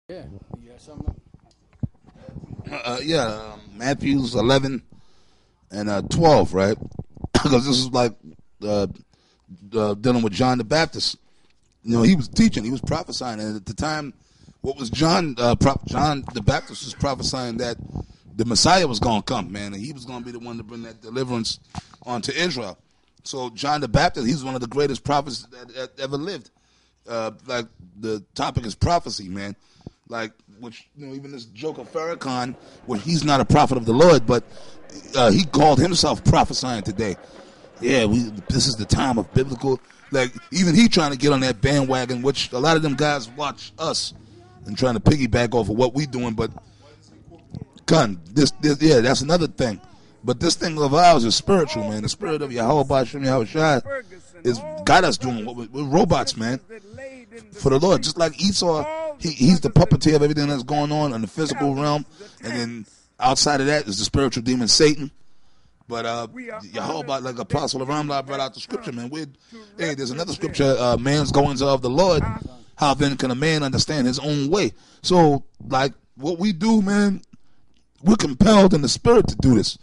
Yeah, you got something? Matthews 11 and 12, right? Because this is like dealing with John the Baptist. You know, he was teaching, he was prophesying, and at the time, what was John the Baptist was prophesying that the Messiah was going to come, man, and he was going to be the one to bring that deliverance onto Israel. So John the Baptist, he's one of the greatest prophets that ever lived. Like the topic is prophecy, man. Like, which, you know, even this joke of Farrakhan, where he's not a prophet of the Lord, but he called himself prophesying today. Yeah, this is the time of biblical. Like, even he trying to get on that bandwagon, which a lot of them guys watch us and trying to piggyback off of what we doing. But, yeah, that's another thing. But this thing of ours is spiritual, man. The spirit of Yahweh Bashem Yahushua is got us doing what we're robots, man. For the Lord, just like Esau, he's the puppeteer of everything that's going on in the physical realm, and then outside of that is the spiritual demon Satan. But Yahweh, like Apostle of Ramlah brought out the scripture, man. There's another scripture, man's goings of the Lord. How then can a man understand his own way? So, like, what we do, man, we're compelled in the spirit to do this.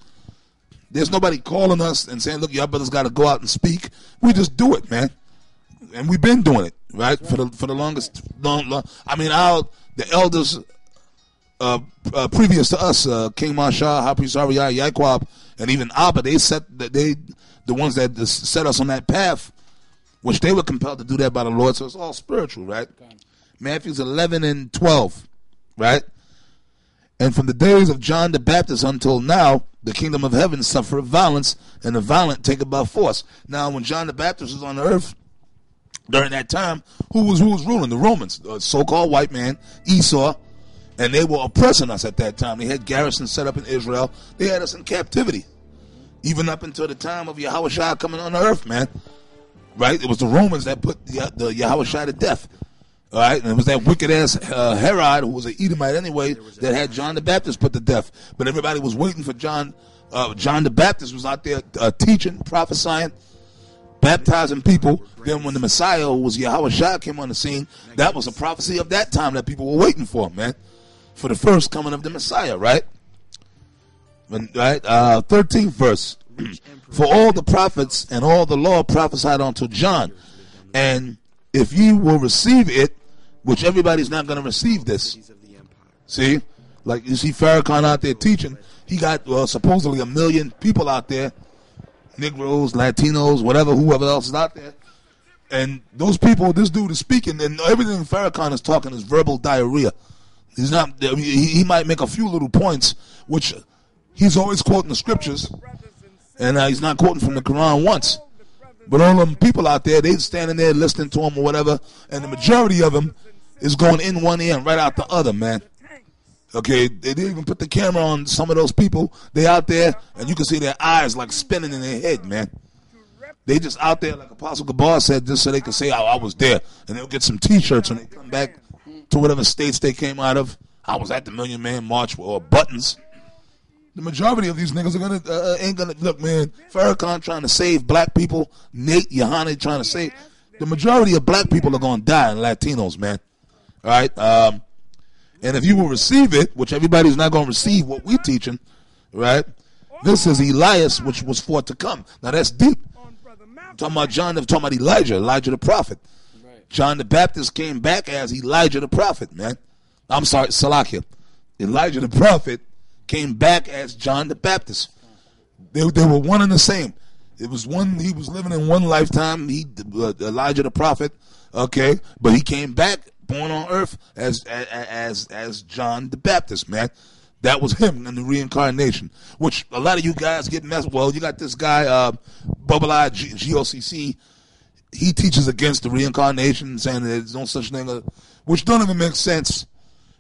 There's nobody calling us and saying, look, y'all brothers got to go out and speak. We just do it, man. And we've been doing it, right? For the longest, long. I mean, the elders previous to us, King Mashah, Hafiz Ariah, Yaquab, and even Abba, the ones that set us on that path, which they were compelled to do that by the Lord. So it's all spiritual, right? Okay. Matthews 11 and 12, right? And from the days of John the Baptist until now, the kingdom of heaven suffereth violence, and the violent take it by force. Now, when John the Baptist was on the earth, during that time, who was ruling? The Romans, so-called white man, Esau, and they were oppressing us at that time. They had garrisons set up in Israel. They had us in captivity, even up until the time of Yahushua coming on the earth, man. Right? It was the Romans that put the Yahushua to death. All right? And it was that wicked-ass Herod, who was an Edomite anyway, that had John the Baptist put to death. But everybody was waiting for John. John the Baptist was out there teaching, prophesying, baptizing people. Then when the Messiah, who was Yahushua, came on the scene, that was a prophecy of that time that people were waiting for, man. For the first coming of the Messiah, right? Right? 13th verse. For all the prophets and all the law prophesied unto John. And if ye will receive it, which everybody's not going to receive this. See? Like you see Farrakhan out there teaching. He got supposedly 1 million people out there. Negroes, Latinos, whoever else is out there. And those people, this dude is speaking, and everything Farrakhan is talking is verbal diarrhea. He's not. He might make a few little points, which he's always quoting the scriptures, and he's not quoting from the Quran once. But all them people out there, they standing there listening to him or whatever, and the majority of them is going in one ear and right out the other, man. Okay, they didn't even put the camera on some of those people. They out there, and you can see their eyes like spinning in their head, man. They just out there, like Apostle Gabar said, just so they can say, I was there. And they'll get some T-shirts when they come back to whatever states they came out of. I was at the Million Man March, or buttons. The majority of these niggas ain't gonna look, man. Farrakhan trying to save black people. Nate Yohane trying to save. The majority of black people are gonna die, and Latinos, man. All right. And if you will receive it, which everybody's not gonna receive what we're teaching, right? This is Elias, which was for to come. Now that's deep. Talking about John, talking about Elijah the prophet. Right. John the Baptist came back as Elijah the prophet, man. I'm sorry, Salakia. Elijah the prophet came back as John the Baptist. They were one and the same. It was one. He was living in one lifetime. Elijah the prophet, okay, but he came back, born on earth as John the Baptist, man. That was him in the reincarnation, which a lot of you guys get messed. Well, you got this guy, Bubble Eye GOCC. He teaches against the reincarnation, saying that there's no such thing, which don't even make sense,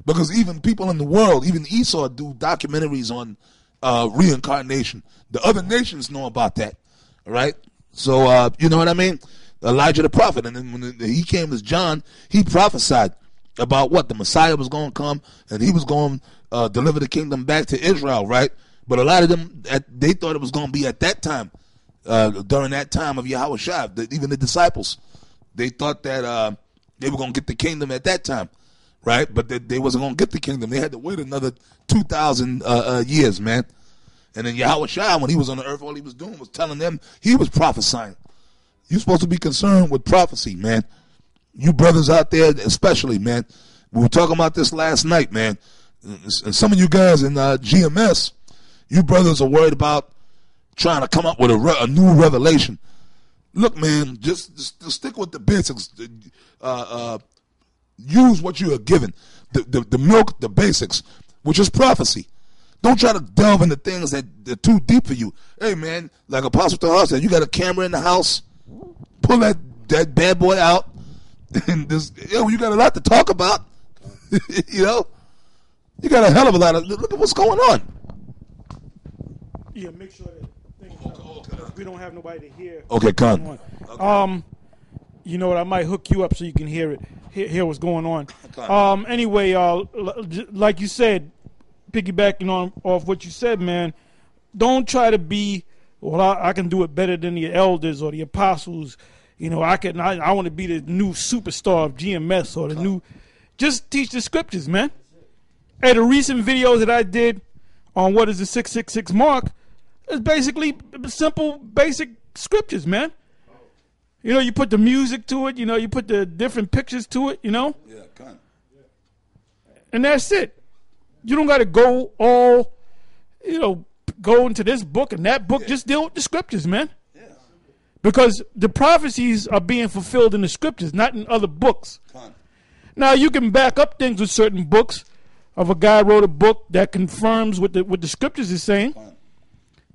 because even people in the world, even Esau, do documentaries on reincarnation. The other nations know about that, right? So you know what I mean? Elijah the prophet, and then when he came as John, he prophesied about what the Messiah was going to come, and he was going to deliver the kingdom back to Israel, right? But a lot of them, they thought it was going to be at that time, during that time of Yahushua. Even the disciples, they thought that they were going to get the kingdom at that time, right? But they wasn't going to get the kingdom. They had to wait another 2,000 years, man. And then Yahweh Shai, when he was on the earth, all he was doing was telling them, he was prophesying. You're supposed to be concerned with prophecy, man. You brothers out there, especially, man. We were talking about this last night, man. And some of you guys in GMS, you brothers are worried about trying to come up with a new revelation. Look, man, just stick with the basics. Use what you are given. The milk, the basics, which is prophecy. Don't try to delve into things that are too deep for you. Hey, man, like Apostle Tahar said, you got a camera in the house. Pull that bad boy out. And you got a lot to talk about. You know? You got a hell of a lot of... Look at what's going on. Yeah, make sure that things we don't have nobody to hear. Okay, Con. Okay. You know what? I might hook you up so you can hear it. Hear what's going on. Anyway, like you said, piggybacking off what you said, man, don't try to be, well, I can do it better than the elders or the apostles. You know, I want to be the new superstar of GMS or the new. Just teach the scriptures, man. Hey, the recent videos that I did on what is the 666 mark is basically simple, basic scriptures, man. You know, you put the music to it. You know, you put the different pictures to it. You know. Yeah, kind. And that's it. You don't got to go all, go into this book and that book. Yeah. Just deal with the scriptures, man. Yeah. Because the prophecies are being fulfilled in the scriptures, not in other books. Con. Now, you can back up things with certain books. Of a guy wrote a book that confirms what the scriptures is saying. Con.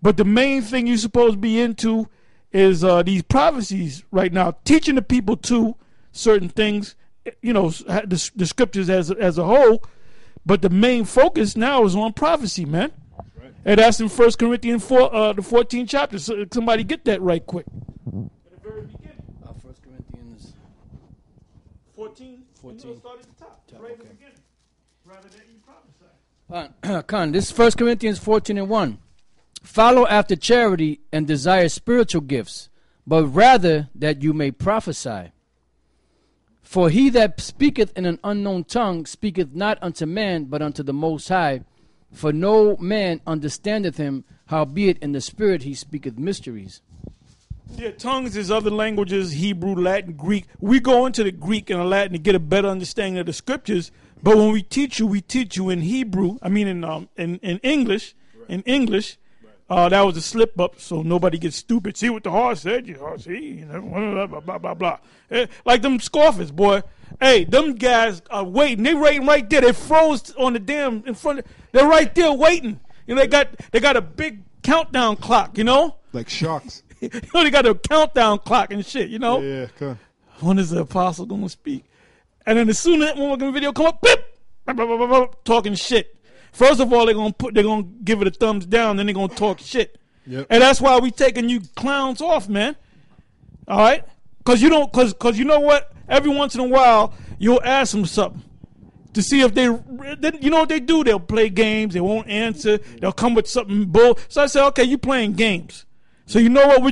But the main thing you're supposed to be into is these prophecies right now, teaching the people to certain things, the scriptures as a whole. But the main focus now is on prophecy, man. Right. And that's in 1 Corinthians 4, the 14th chapter. So somebody get that right quick. At the very beginning. 1 Corinthians 14. 14. Start at the top. Right at the beginning. Rather than you prophesy. Con, this is 1 Corinthians 14:1. Follow after charity and desire spiritual gifts, but rather that you may prophesy. For he that speaketh in an unknown tongue speaketh not unto man, but unto the Most High. For no man understandeth him, howbeit in the Spirit he speaketh mysteries. Yeah, tongues is other languages, Hebrew, Latin, Greek. We go into the Greek and the Latin to get a better understanding of the scriptures. But when we teach you in Hebrew. I mean in English. Right. In English. Right. That was a slip up, so nobody gets stupid. See what the heart said? See, blah, blah, blah, blah. Like them scoffers, boy. Hey, them guys are waiting. They waiting right there. They froze on the damn in front. They're right there waiting. You know, they got a big countdown clock. You know, like sharks. They got a countdown clock and shit. You know. Yeah. Cool. When is the apostle gonna speak? And then as soon as that one video come up, beep, blah, blah, blah, blah, talking shit. First of all, they're gonna give it a thumbs down, then they're gonna talk shit. Yep. And that's why we taking you clowns off, man. All right? Cause you know what? Every once in a while, you'll ask them something to see if they you know what they do? They'll play games, they won't answer, they'll come with something bull. So I said, okay, you playing games. So you know what we're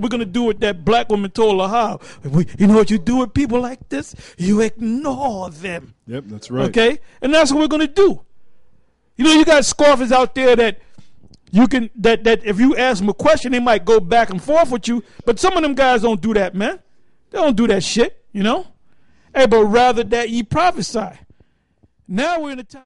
gonna do with that black woman told Lahab. You know what you do with people like this? You ignore them. Yep, that's right. Okay? And that's what we're gonna do. You know, you got scoffers out there that if you ask them a question, they might go back and forth with you. But some of them guys don't do that, man. They don't do that shit, you know? Hey, but rather that ye prophesy. Now we're in a time.